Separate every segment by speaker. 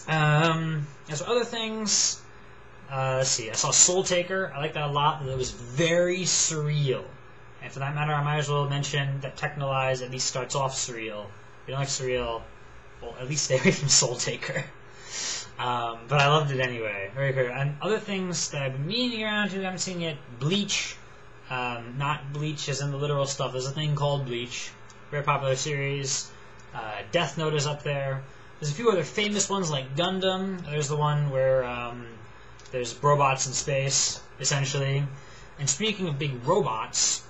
Speaker 1: As for other things, let's see. I saw Soul Taker. I like that a lot. It was very surreal. And for that matter, I might as well mention that Technolize at least starts off surreal. If you don't like surreal, well, at least stay away from Soul Taker. But I loved it anyway. Very good. And other things that I've been meaning to get around to, I haven't seen yet. Bleach. Not Bleach as in the literal stuff. There's a thing called Bleach. Very popular series. Death Note is up there. There's a few other famous ones like Gundam. There's the one where there's robots in space, essentially. And speaking of big robots,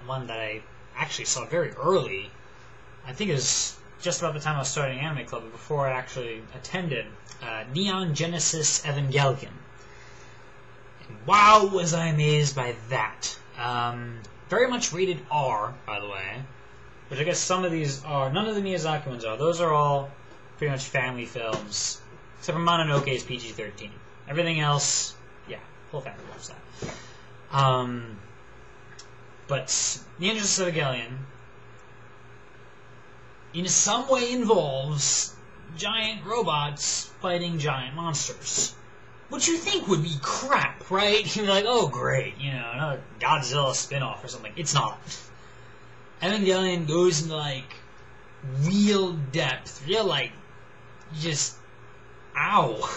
Speaker 1: one that I actually saw very early, I think it was just about the time I was starting Anime Club, but before I actually attended, Neon Genesis Evangelion. And wow, was I amazed by that. Very much rated R, by the way, which I guess some of these are. None of the Miyazaki ones are. Those are all pretty much family films, except for Mononoke is PG-13. Everything else, yeah, whole family loves that. But Neon Genesis Evangelion in some way involves giant robots fighting giant monsters. Which you think would be crap, right? You're like, oh great, another Godzilla spin-off or something. It's not. Evangelion goes into, real depth, real, just, ow.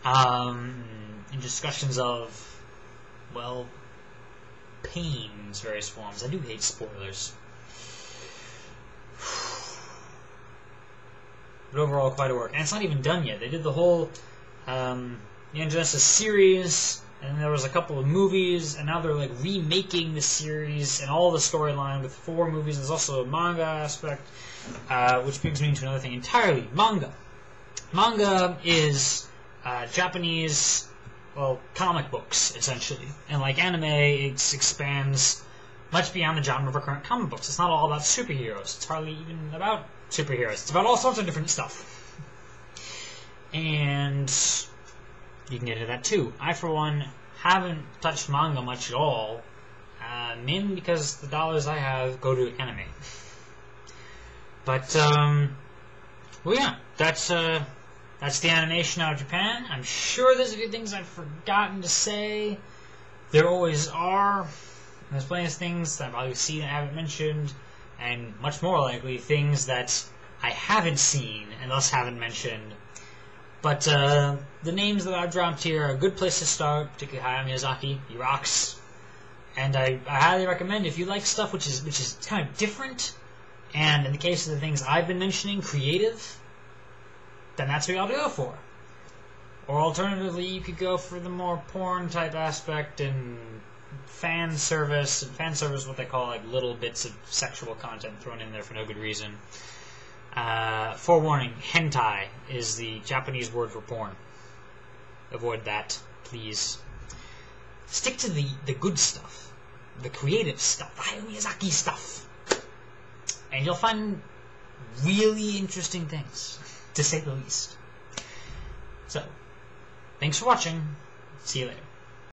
Speaker 1: In discussions of, well, pain in its various forms. I do hate spoilers. But overall, quite a work. And it's not even done yet. They did the whole Neon Genesis series, and there was a couple of movies, and now they're remaking the series and all the storyline with 4 movies. There's also a manga aspect, which brings me into another thing entirely. Manga. Manga is Japanese, comic books, essentially. And like anime, it expands much beyond the genre of our current comic books. It's not all about superheroes. It's hardly even about superheroes. It's about all sorts of different stuff. And you can get into that too. I, for one, haven't touched manga much at all, mainly because the dollars I have go to anime. But, well, yeah, that's the animation out of Japan. I'm sure there's a few things I've forgotten to say. There always are. There's plenty of things that I've probably seen and haven't mentioned, and much more likely things that I haven't seen and thus haven't mentioned. But the names that I've dropped here are a good place to start, particularly Hayao Miyazaki. He rocks. And I highly recommend, if you like stuff which is kind of different, and in the case of the things I've been mentioning, creative, then that's what you ought to go for. Or alternatively, you could go for the more porn-type aspect and fan service. And fan service is what they call little bits of sexual content thrown in there for no good reason. Forewarning, hentai is the Japanese word for porn. Avoid that, please. Stick to the good stuff, the creative stuff, the Hayao Miyazaki stuff. And you'll find really interesting things, to say the least. So, thanks for watching. See you later.